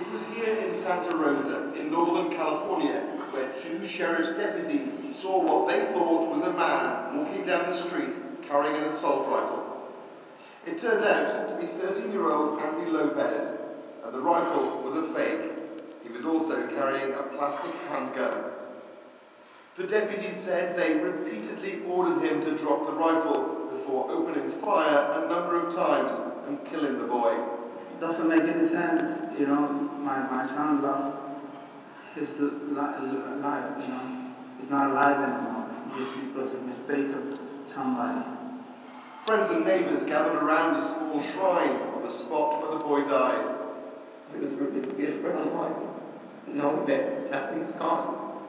It was here in Santa Rosa, in Northern California, where two sheriff's deputies saw what they thought was a man walking down the street carrying an assault rifle. It turned out to be 13-year-old Andy Lopez, and the rifle was a fake. He was also carrying a plastic handgun. The deputies said they repeatedly ordered him to drop the rifle before opening fire a number of times and killing the boy. It doesn't make any sense, you know. My son lost his life, you know. He's not alive anymore, just because of a mistake of somebody. Friends and neighbors gathered around a small shrine on the spot where the boy died. It was really weird for my life, knowing that Anthony's gone.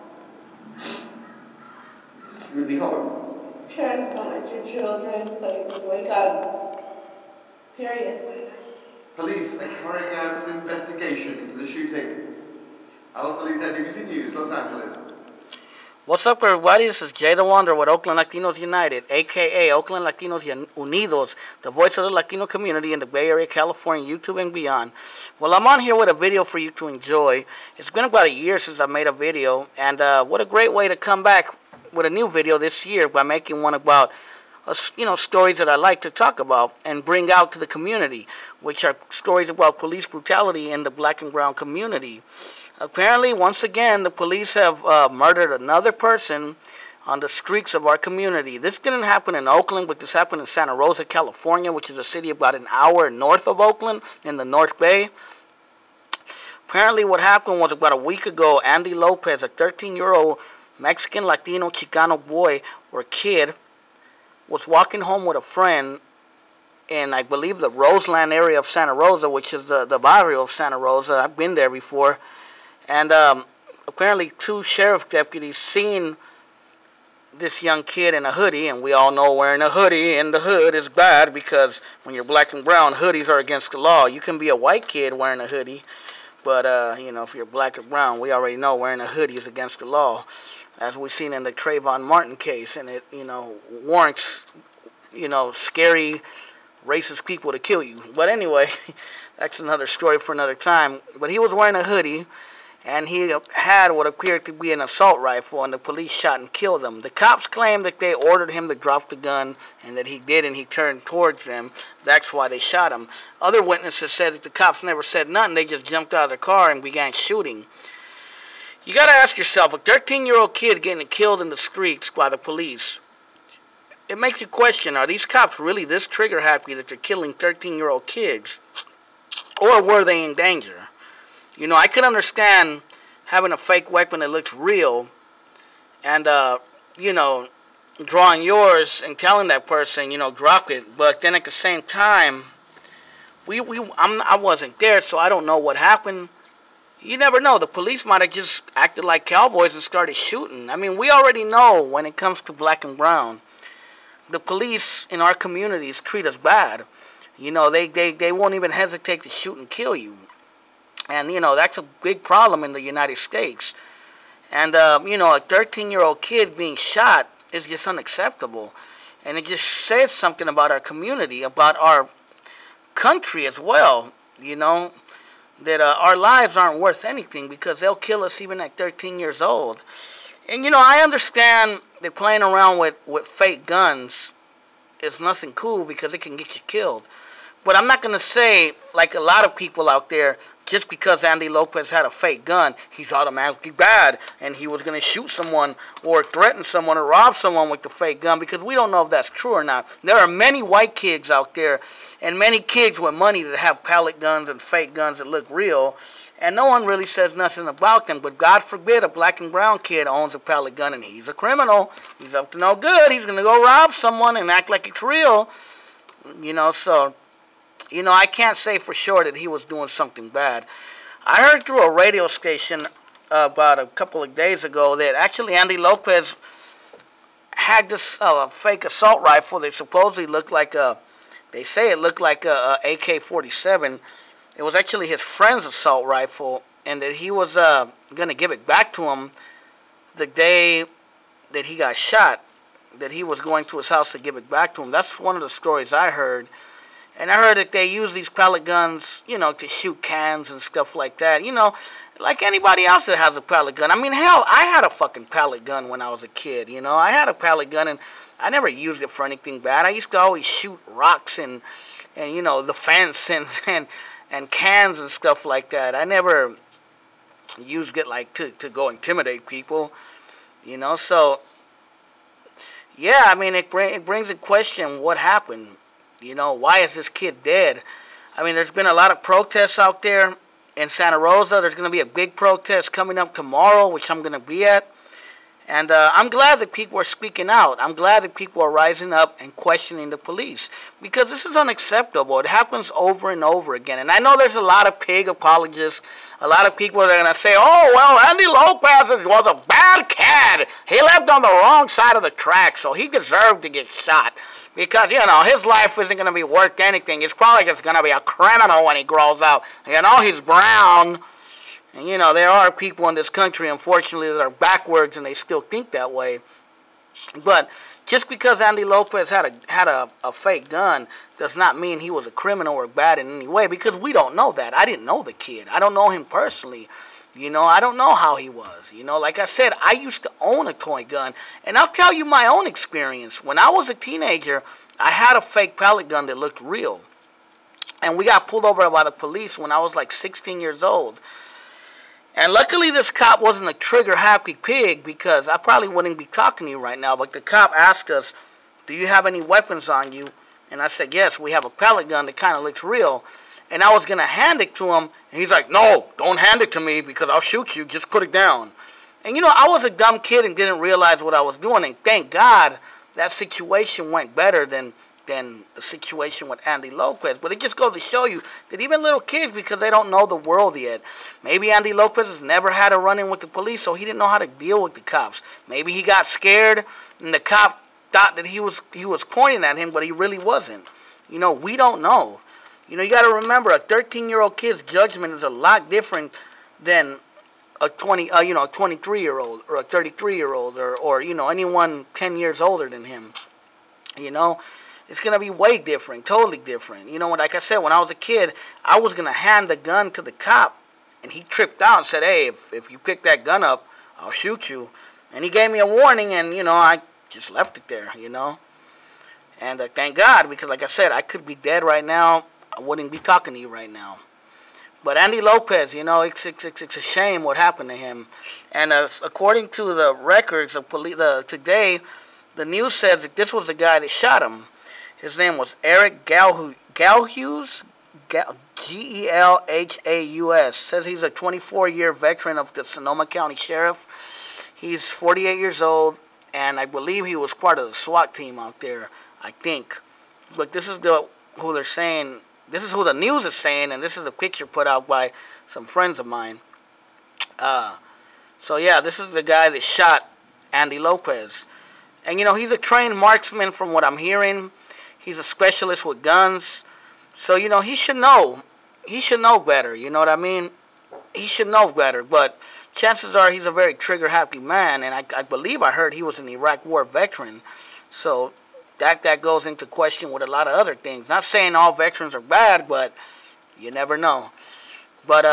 It's really hard. Parents don't let your children play with toy guns. Period. Police are carrying out an investigation into the shooting. Alistair Lee, WBC News, Los Angeles. What's up, everybody? This is Jay the Wanderer with Oakland Latinos United, a.k.a. Oakland Latinos Unidos, the voice of the Latino community in the Bay Area, California, YouTube, and beyond. Well, I'm on here with a video for you to enjoy. It's been about a year since I made a video, and what a great way to come back with a new video this year by making one about stories that I like to talk about and bring out to the community, which are stories about police brutality in the black and brown community. Apparently, once again, the police have murdered another person on the streets of our community. This didn't happen in Oakland, but this happened in Santa Rosa, California, which is a city about an hour north of Oakland in the North Bay. Apparently, what happened was about a week ago, Andy Lopez, a 13-year-old Mexican, Latino, Chicano boy or kid, was walking home with a friend in, I believe, the Roseland area of Santa Rosa, which is the barrio of Santa Rosa. I've been there before. And apparently two sheriff deputies seen this young kid in a hoodie, and we all know wearing a hoodie in the hood is bad because when you're black and brown, hoodies are against the law. You can be a white kid wearing a hoodie, but, if you're black or brown, we already know wearing a hoodie is against the law, as we've seen in the Trayvon Martin case, and it, warrants, scary, racist people to kill you. But anyway, that's another story for another time. But he was wearing a hoodie, and he had what appeared to be an assault rifle, and the police shot and killed him. The cops claimed that they ordered him to drop the gun, and that he did, and he turned towards them. That's why they shot him. Other witnesses said that the cops never said nothing. They just jumped out of their car and began shooting. You got to ask yourself, a 13-year-old kid getting killed in the streets by the police, it makes you question, are these cops really this trigger happy that they're killing 13-year-old kids? Or were they in danger? I could understand having a fake weapon that looks real and, drawing yours and telling that person, drop it. But then at the same time, I wasn't there, so I don't know what happened. You never know. The police might have just acted like cowboys and started shooting. I mean, we already know when it comes to black and brown, the police in our communities treat us bad. They won't even hesitate to shoot and kill you. And, that's a big problem in the United States. And, a 13-year-old kid being shot is just unacceptable. And it just says something about our community, about our country as well, that our lives aren't worth anything because they'll kill us even at 13 years old. And, I understand that playing around with fake guns is nothing cool because it can get you killed. But I'm not going to say, like a lot of people out there, just because Andy Lopez had a fake gun, he's automatically bad, and he was going to shoot someone or threaten someone or rob someone with the fake gun, because we don't know if that's true or not. There are many white kids out there and many kids with money that have pellet guns and fake guns that look real, and no one really says nothing about them. But God forbid a black and brown kid owns a pellet gun and he's a criminal. He's up to no good. He's going to go rob someone and act like it's real. So... I can't say for sure that he was doing something bad. I heard through a radio station about a couple of days ago that actually Andy Lopez had this fake assault rifle that supposedly looked like they say it looked like a AK-47. It was actually his friend's assault rifle, and that he was going to give it back to him the day that he got shot, that he was going to his house to give it back to him. That's one of the stories I heard. And I heard that they use these pellet guns, you know, to shoot cans and stuff like that. You know, like anybody else that has a pellet gun. I mean, hell, I had a fucking pellet gun when I was a kid, you know. I had a pellet gun, and I never used it for anything bad. I used to always shoot rocks and you know, the fence and cans and stuff like that. I never used it, like, to go intimidate people, you know. So, yeah, I mean, it brings in question what happened. You know, why is this kid dead? I mean, there's been a lot of protests out there in Santa Rosa. There's going to be a big protest coming up tomorrow, which I'm going to be at. And I'm glad that people are speaking out. I'm glad that people are rising up and questioning the police. Because this is unacceptable. It happens over and over again. And I know there's a lot of pig apologists. A lot of people that are going to say, oh, well, Andy Lopez was a bad kid. He lived on the wrong side of the track, so he deserved to get shot. Because, you know, his life isn't going to be worth anything. He's probably just going to be a criminal when he grows up. You know, he's brown. And, you know, there are people in this country, unfortunately, that are backwards and they still think that way. But just because Andy Lopez had a fake gun does not mean he was a criminal or bad in any way, because we don't know that. I didn't know the kid. I don't know him personally. You know, I don't know how he was. You know, like I said, I used to own a toy gun. And I'll tell you my own experience. When I was a teenager, I had a fake pellet gun that looked real. And we got pulled over by the police when I was like 16 years old. And luckily this cop wasn't a trigger-happy pig, because I probably wouldn't be talking to you right now. But the cop asked us, do you have any weapons on you? And I said, yes, we have a pellet gun that kind of looks real. And I was going to hand it to him. And he's like, no, don't hand it to me because I'll shoot you. Just put it down. And, you know, I was a dumb kid and didn't realize what I was doing. And thank God that situation went better than the situation with Andy Lopez. But it just goes to show you that even little kids, because they don't know the world yet. Maybe Andy Lopez has never had a run-in with the police, so he didn't know how to deal with the cops. Maybe he got scared and the cop thought that he was pointing at him, but he really wasn't. You know, we don't know. You know, you got to remember, a 13-year-old kid's judgment is a lot different than a 23-year-old or a 33-year-old or you know, anyone 10 years older than him. You know, it's going to be way different, totally different. You know, like I said, when I was a kid, I was going to hand the gun to the cop, and he tripped out and said, hey, if you pick that gun up, I'll shoot you. And he gave me a warning, and, you know, I just left it there, you know. And thank God, because like I said, I could be dead right now. I wouldn't be talking to you right now. But Andy Lopez, you know, it's a shame what happened to him. And according to the records of police today, the news says that this was the guy that shot him. His name was Eric Galhaus, Gelhaus. Says he's a 24-year veteran of the Sonoma County Sheriff. He's 48 years old, and I believe he was part of the SWAT team out there, I think. But this is who they're saying. This is who the news is saying, and this is a picture put out by some friends of mine. So yeah, this is the guy that shot Andy Lopez. And you know, he's a trained marksman from what I'm hearing. He's a specialist with guns. So, you know, he should know. He should know better, you know what I mean? He should know better, but chances are he's a very trigger-happy man, and I believe I heard he was an Iraq War veteran. So that goes into question with a lot of other things. Not saying all veterans are bad, but you never know. But,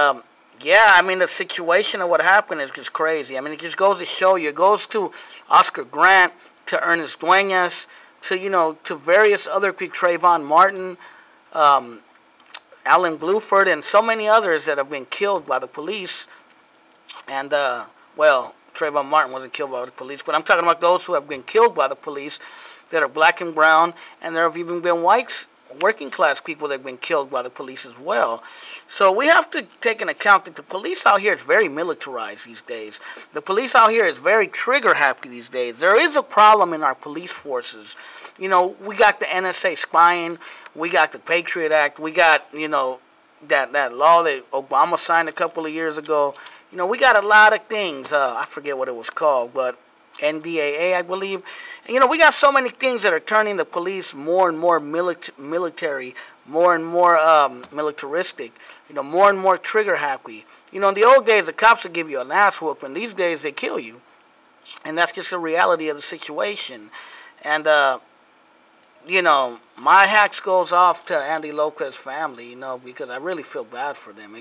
yeah, I mean, the situation of what happened is just crazy. I mean, it just goes to show you. It goes to Oscar Grant, to Ernest Duenas, to, you know, to various other people, Trayvon Martin, Alan Bluford, and so many others that have been killed by the police. And, well, Trayvon Martin wasn't killed by the police, but I'm talking about those who have been killed by the police that are black and brown, and there have even been whites, working class people that have been killed by the police as well. So we have to take into account that the police out here is very militarized these days. The police out here is very trigger happy these days. There is a problem in our police forces. You know, we got the NSA spying, we got the Patriot Act, we got, you know, that law that Obama signed a couple of years ago. You know, we got a lot of things. I forget what it was called, but NDAA, I believe. And, you know, we got so many things that are turning the police more and more military, more and more militaristic, you know, more and more trigger happy. You know, in the old days, the cops would give you an ass whooping. These days, they kill you. And that's just the reality of the situation. And, you know, my hats goes off to Andy Lopez family, you know, because I really feel bad for them.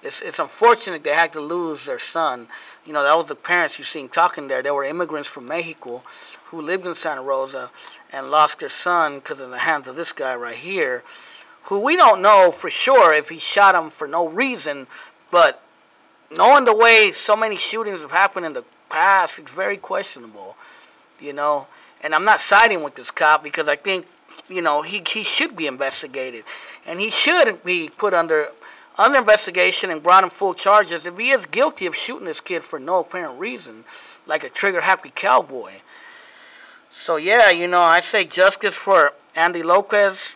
It's unfortunate they had to lose their son. You know, that was the parents you seen talking there. They were immigrants from Mexico who lived in Santa Rosa and lost their son because of the hands of this guy right here, who we don't know for sure if he shot him for no reason, but knowing the way so many shootings have happened in the past, it's very questionable, you know. And I'm not siding with this cop because I think, you know, he should be investigated. And he should be put under investigation and brought in full charges if he is guilty of shooting this kid for no apparent reason, like a trigger-happy cowboy. So, yeah, you know, I say justice for Andy Lopez,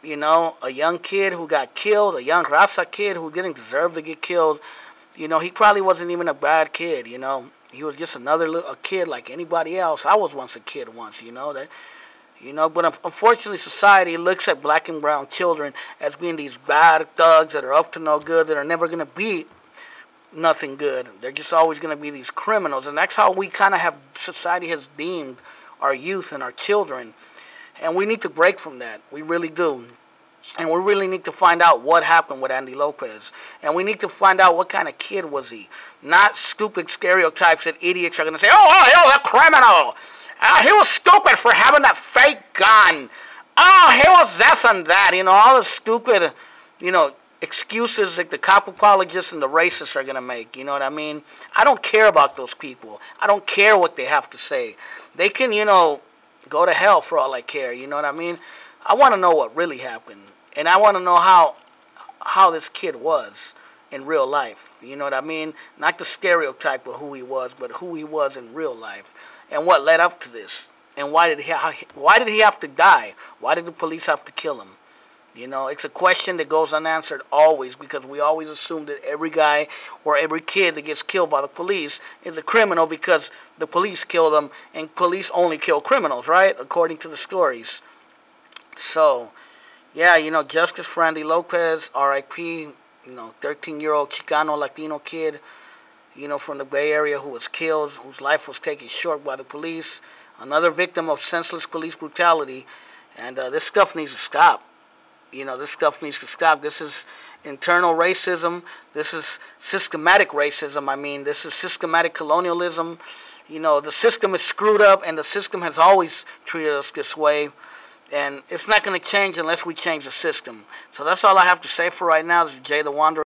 you know, a young kid who got killed, a young Raza kid who didn't deserve to get killed. You know, he probably wasn't even a bad kid, you know. He was just a kid like anybody else. I was once a kid once, you know. But unfortunately, society looks at black and brown children as being these bad thugs that are up to no good, that are never going to be nothing good. They're just always going to be these criminals. And that's how we kind of have, society has deemed our youth and our children. And we need to break from that. We really do. And we really need to find out what happened with Andy Lopez. And we need to find out what kind of kid was he. Not stupid stereotypes that idiots are going to say, oh, he was a criminal. He was stupid for having that fake gun. Oh, he was this and that. You know, all the stupid, you know, excuses that the cop apologists and the racists are going to make. You know what I mean? I don't care about those people. I don't care what they have to say. They can, you know, go to hell for all I care. You know what I mean? I want to know what really happened. And I want to know how this kid was in real life. You know what I mean? Not the stereotype of who he was, but who he was in real life. And what led up to this. And why did he have to die? Why did the police have to kill him? You know, it's a question that goes unanswered always, because we always assume that every guy or every kid that gets killed by the police is a criminal because the police kill them, and police only kill criminals, right? According to the stories. So, yeah, you know, justice for Andy Lopez, R.I.P., you know, 13-year-old Chicano Latino kid, you know, from the Bay Area who was killed, whose life was taken short by the police. Another victim of senseless police brutality. And this stuff needs to stop. You know, this stuff needs to stop. This is internal racism. This is systematic racism. I mean, this is systematic colonialism. You know, the system is screwed up, and the system has always treated us this way. And it's not going to change unless we change the system. So that's all I have to say for right now. This is Jay the Wanderer.